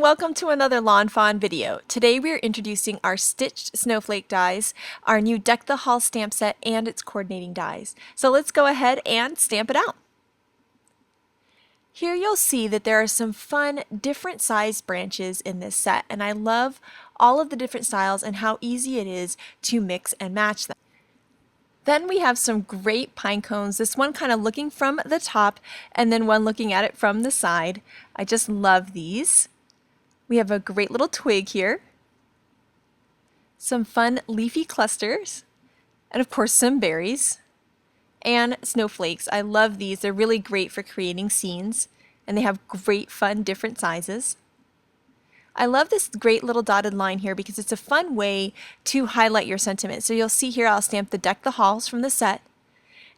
welcome to another Lawn Fawn video. Today we are introducing our Stitched Snowflake dies, our new Deck the Halls stamp set, and its coordinating dies. So let's go ahead and stamp it out. Here you'll see that there are some fun different sized branches in this set, and I love all of the different styles and how easy it is to mix and match them. Then we have some great pine cones, this one kind of looking from the top and then one looking at it from the side. I just love these. We have a great little twig here, some fun leafy clusters, and of course some berries, and snowflakes. I love these. They're really great for creating scenes, and they have great fun different sizes. I love this great little dotted line here because it's a fun way to highlight your sentiment. So you'll see here I'll stamp the Deck the Halls from the set,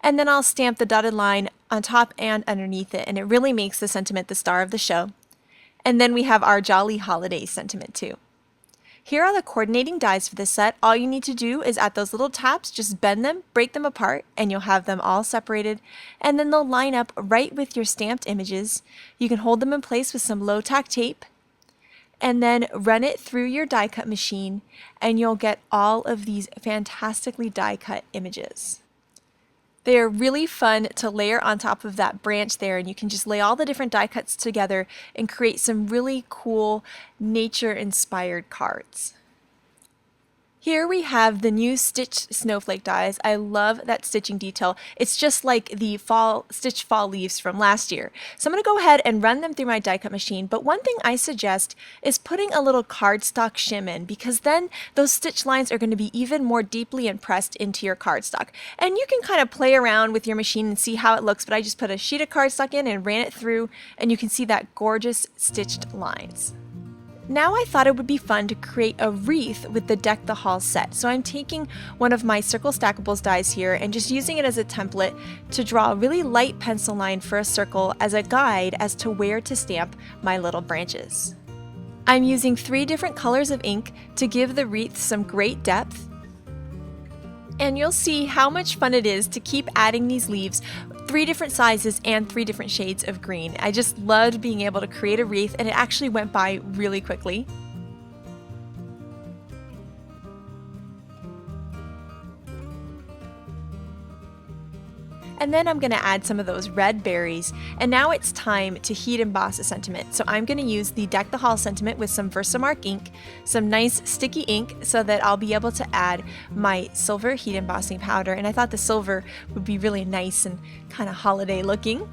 and then I'll stamp the dotted line on top and underneath it, and it really makes the sentiment the star of the show. And then we have our Jolly Holidays sentiment too. Here are the coordinating dies for this set. All you need to do is at those little taps, just bend them, break them apart, and you'll have them all separated. And then they'll line up right with your stamped images. You can hold them in place with some low tack tape, and then run it through your die cut machine, and you'll get all of these fantastically die cut images. They are really fun to layer on top of that branch there, and you can just lay all the different die cuts together and create some really cool nature-inspired cards. Here we have the new Stitched Snowflake dies. I love that stitching detail. It's just like the stitched fall leaves from last year. So I'm going to go ahead and run them through my die cut machine, but one thing I suggest is putting a little cardstock shim in, because then those stitch lines are going to be even more deeply impressed into your cardstock. And you can kind of play around with your machine and see how it looks, but I just put a sheet of cardstock in and ran it through, and you can see that gorgeous stitched lines. Now I thought it would be fun to create a wreath with the Deck the Halls set. So I'm taking one of my Circle Stackables dies here and just using it as a template to draw a really light pencil line for a circle as a guide as to where to stamp my little branches. I'm using 3 different colors of ink to give the wreath some great depth. And you'll see how much fun it is to keep adding these leaves, 3 different sizes and 3 different shades of green. I just loved being able to create a wreath, and it actually went by really quickly. And then I'm going to add some of those red berries, and now it's time to heat emboss a sentiment. So I'm going to use the Deck the Halls sentiment with some Versamark ink, some nice sticky ink, so that I'll be able to add my silver heat embossing powder, and I thought the silver would be really nice and kind of holiday looking.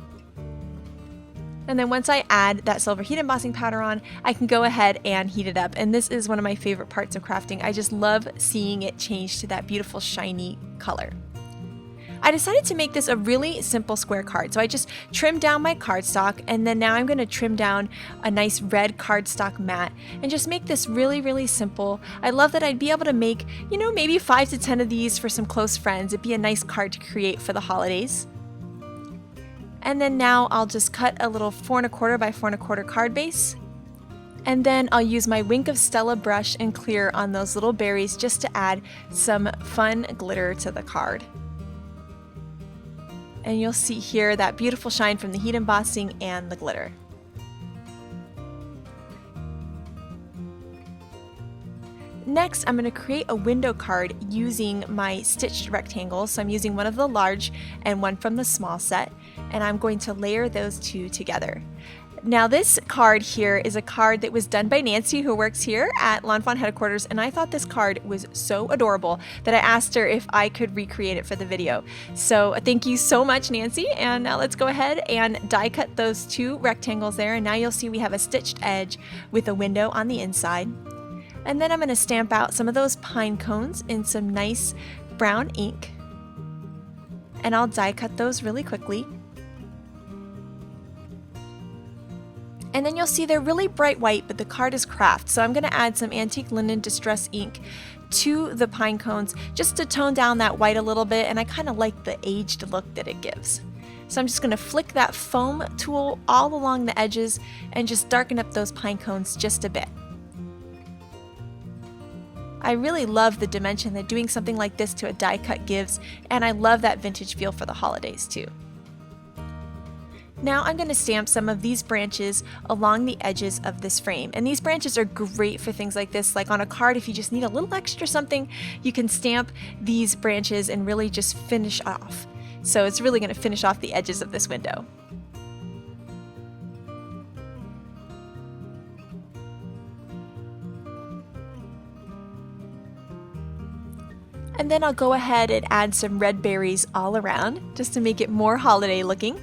And then once I add that silver heat embossing powder on, I can go ahead and heat it up, and this is one of my favorite parts of crafting. I just love seeing it change to that beautiful shiny color. I decided to make this a really simple square card, so I just trimmed down my cardstock, and then now I'm going to trim down a nice red cardstock mat and just make this really, really simple. I love that I'd be able to make, maybe 5 to 10 of these for some close friends. It'd be a nice card to create for the holidays. And then now I'll just cut a little 4 1/4 by 4 1/4 card base. And then I'll use my Wink of Stella brush and clear on those little berries just to add some fun glitter to the card. And you'll see here that beautiful shine from the heat embossing and the glitter. Next, I'm going to create a window card using my stitched rectangles. So I'm using one of the large and one from the small set, and I'm going to layer those 2 together. Now this card here is a card that was done by Nancy, who works here at Lawn Fawn headquarters, and I thought this card was so adorable that I asked her if I could recreate it for the video. So thank you so much, Nancy, and now let's go ahead and die cut those 2 rectangles there, and now you'll see we have a stitched edge with a window on the inside. And then I'm going to stamp out some of those pine cones in some nice brown ink, and I'll die cut those really quickly. And then you'll see they're really bright white, but the card is craft. So I'm going to add some antique linen distress ink to the pine cones just to tone down that white a little bit, and I kind of like the aged look that it gives. So I'm just going to flick that foam tool all along the edges and just darken up those pine cones just a bit. I really love the dimension that doing something like this to a die cut gives, and I love that vintage feel for the holidays too. Now I'm going to stamp some of these branches along the edges of this frame. And these branches are great for things like this, like on a card if you just need a little extra something, you can stamp these branches and really just finish off. So it's really going to finish off the edges of this window. And then I'll go ahead and add some red berries all around just to make it more holiday looking.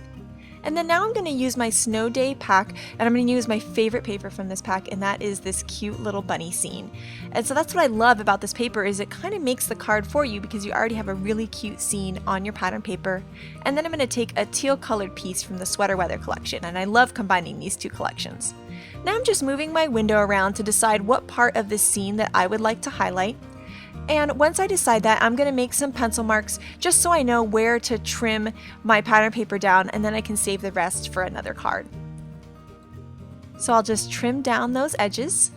And then now I'm going to use my Snow Day pack, and I'm going to use my favorite paper from this pack, and that is this cute little bunny scene. And so that's what I love about this paper, is it kind of makes the card for you because you already have a really cute scene on your pattern paper. And then I'm going to take a teal colored piece from the Sweater Weather collection, and I love combining these two collections. Now I'm just moving my window around to decide what part of this scene that I would like to highlight. And once I decide that, I'm going to make some pencil marks just so I know where to trim my pattern paper down, and then I can save the rest for another card. So I'll just trim down those edges.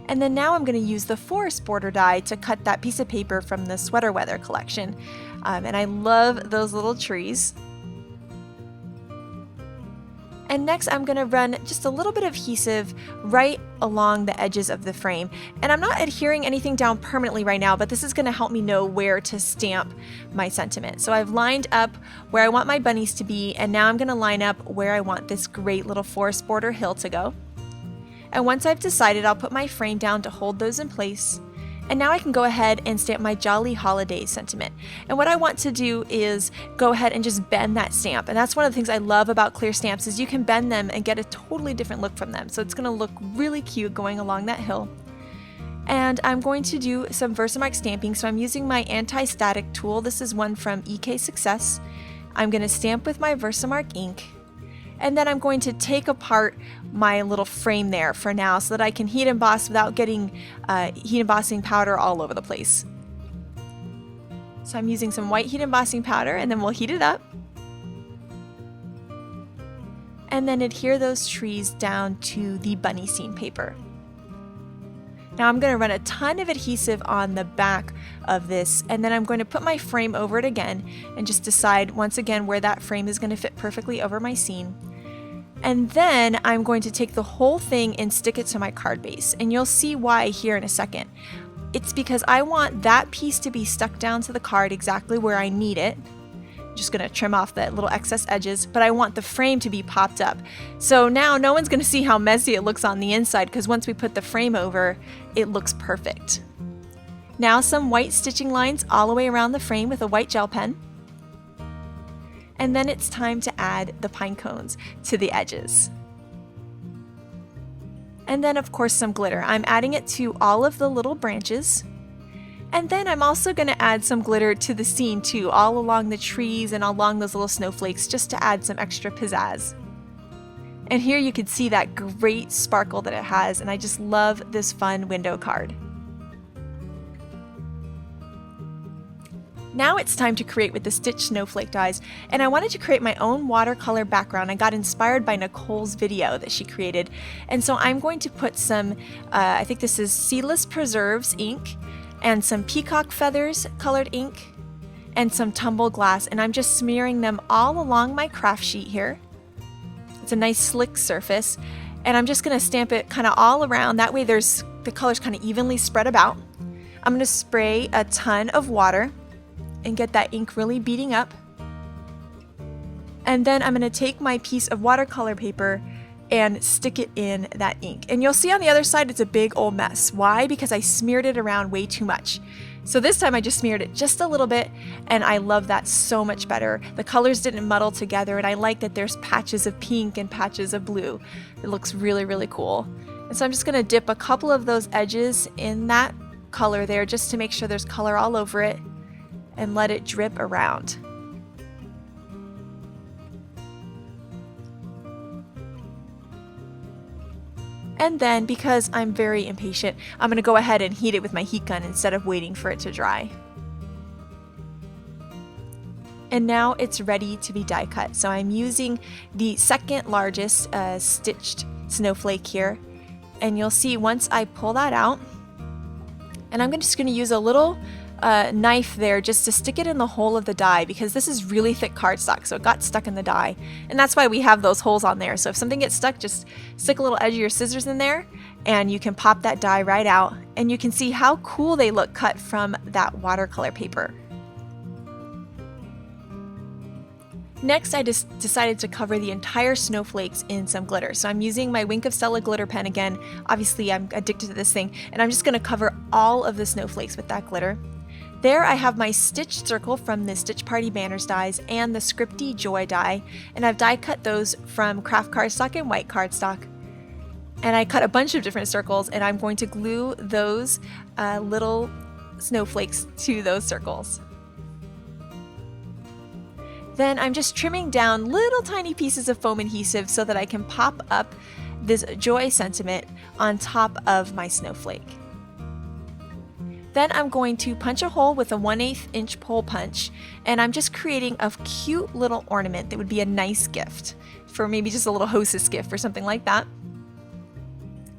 And then now I'm going to use the forest border die to cut that piece of paper from the Sweater Weather collection. And I love those little trees. And next I'm going to run just a little bit of adhesive right along the edges of the frame. And I'm not adhering anything down permanently right now, but this is going to help me know where to stamp my sentiment. So I've lined up where I want my bunnies to be, and now I'm going to line up where I want this great little forest border hill to go. And once I've decided, I'll put my frame down to hold those in place. And now I can go ahead and stamp my Jolly Holidays sentiment. And what I want to do is go ahead and just bend that stamp. And that's one of the things I love about clear stamps, is you can bend them and get a totally different look from them. So it's going to look really cute going along that hill. And I'm going to do some Versamark stamping. So I'm using my anti-static tool. This is one from EK Success. I'm going to stamp with my Versamark ink. And then I'm going to take apart my little frame there for now so that I can heat emboss without getting heat embossing powder all over the place. So I'm using some white heat embossing powder, and then we'll heat it up. And then adhere those trees down to the bunny scene paper. Now I'm going to run a ton of adhesive on the back of this, and then I'm going to put my frame over it again and just decide once again where that frame is going to fit perfectly over my scene. And then I'm going to take the whole thing and stick it to my card base, and you'll see why here in a second. It's because I want that piece to be stuck down to the card exactly where I need it. Just going to trim off the little excess edges, but I want the frame to be popped up. So now no one's going to see how messy it looks on the inside, because once we put the frame over, it looks perfect. Now some white stitching lines all the way around the frame with a white gel pen. And then it's time to add the pine cones to the edges. And then of course some glitter. I'm adding it to all of the little branches. And then I'm also going to add some glitter to the scene too, all along the trees and along those little snowflakes, just to add some extra pizzazz. And here you can see that great sparkle that it has, and I just love this fun window card. Now it's time to create with the Stitched Snowflake dies, and I wanted to create my own watercolor background. I got inspired by Nicole's video that she created, and so I'm going to put some, I think this is Seedless Preserves ink, and some peacock feathers colored ink, and some tumble glass, and I'm just smearing them all along my craft sheet here. It's a nice slick surface, and I'm just going to stamp it kind of all around. That way there's the colors kind of evenly spread about. I'm going to spray a ton of water and get that ink really beating up. And then I'm going to take my piece of watercolor paper and stick it in that ink. And you'll see on the other side it's a big old mess. Why? Because I smeared it around way too much. So this time I just smeared it just a little bit, and I love that so much better. The colors didn't muddle together, and I like that there's patches of pink and patches of blue. It looks really, really cool. And so I'm just going to dip a couple of those edges in that color there just to make sure there's color all over it, and let it drip around. And then, because I'm very impatient, I'm going to go ahead and heat it with my heat gun instead of waiting for it to dry. And now it's ready to be die cut. So I'm using the second largest stitched snowflake here. And you'll see once I pull that out, and I'm just going to use a little knife there just to stick it in the hole of the die, because this is really thick cardstock, so it got stuck in the die. And that's why we have those holes on there. So if something gets stuck, just stick a little edge of your scissors in there and you can pop that die right out, and you can see how cool they look cut from that watercolor paper. Next, I just decided to cover the entire snowflakes in some glitter. So I'm using my Wink of Stella glitter pen again. Obviously, I'm addicted to this thing, and I'm just going to cover all of the snowflakes with that glitter. There I have my stitched circle from the Stitch Party Banners dies and the Scripty Joy die, and I've die cut those from craft cardstock and white cardstock. And I cut a bunch of different circles, and I'm going to glue those little snowflakes to those circles. Then I'm just trimming down little tiny pieces of foam adhesive so that I can pop up this joy sentiment on top of my snowflake. Then I'm going to punch a hole with a 1/8 inch hole punch, and I'm just creating a cute little ornament that would be a nice gift for maybe just a little hostess gift or something like that.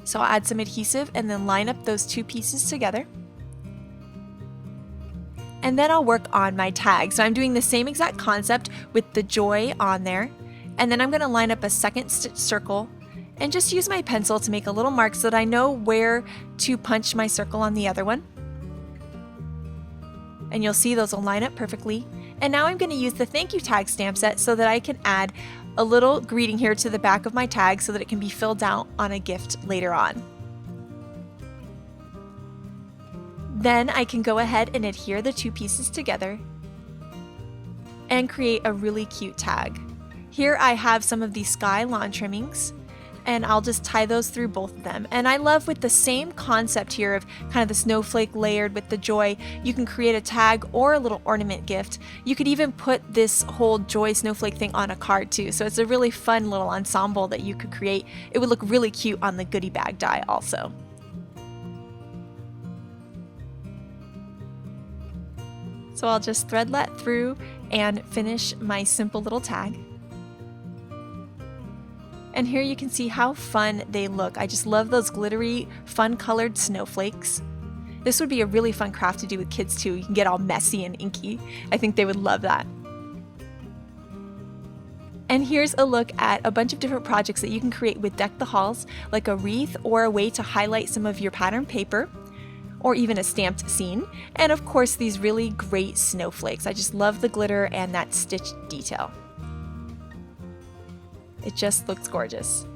So I'll add some adhesive and then line up those two pieces together. And then I'll work on my tag. So I'm doing the same exact concept with the joy on there. And then I'm going to line up a second stitch circle and just use my pencil to make a little mark so that I know where to punch my circle on the other one. And you'll see those will line up perfectly. And now I'm going to use the thank you tag stamp set so that I can add a little greeting here to the back of my tag so that it can be filled out on a gift later on. Then I can go ahead and adhere the two pieces together and create a really cute tag. Here I have some of these sky lawn trimmings, and I'll just tie those through both of them. And I love, with the same concept here of kind of the snowflake layered with the joy, you can create a tag or a little ornament gift. You could even put this whole joy snowflake thing on a card too. So it's a really fun little ensemble that you could create. It would look really cute on the goodie bag die also. So I'll just thread that through and finish my simple little tag. And here you can see how fun they look. I just love those glittery, fun colored snowflakes. This would be a really fun craft to do with kids too. You can get all messy and inky. I think they would love that. And here's a look at a bunch of different projects that you can create with Deck the Halls, like a wreath or a way to highlight some of your pattern paper, or even a stamped scene, and of course these really great snowflakes. I just love the glitter and that stitched detail. It just looks gorgeous.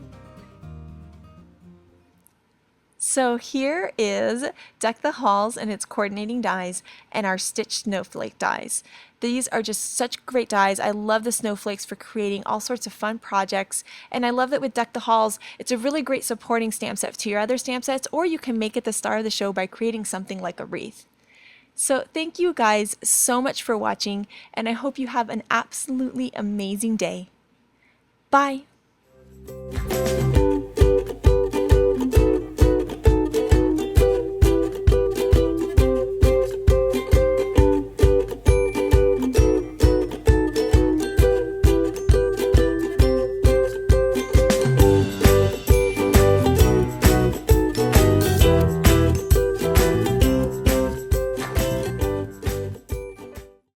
So here is Deck the Halls and its coordinating dies and our stitched snowflake dies. These are just such great dies. I love the snowflakes for creating all sorts of fun projects, and I love that with Deck the Halls, it's a really great supporting stamp set to your other stamp sets, or you can make it the star of the show by creating something like a wreath. So thank you guys so much for watching, and I hope you have an absolutely amazing day. Bye!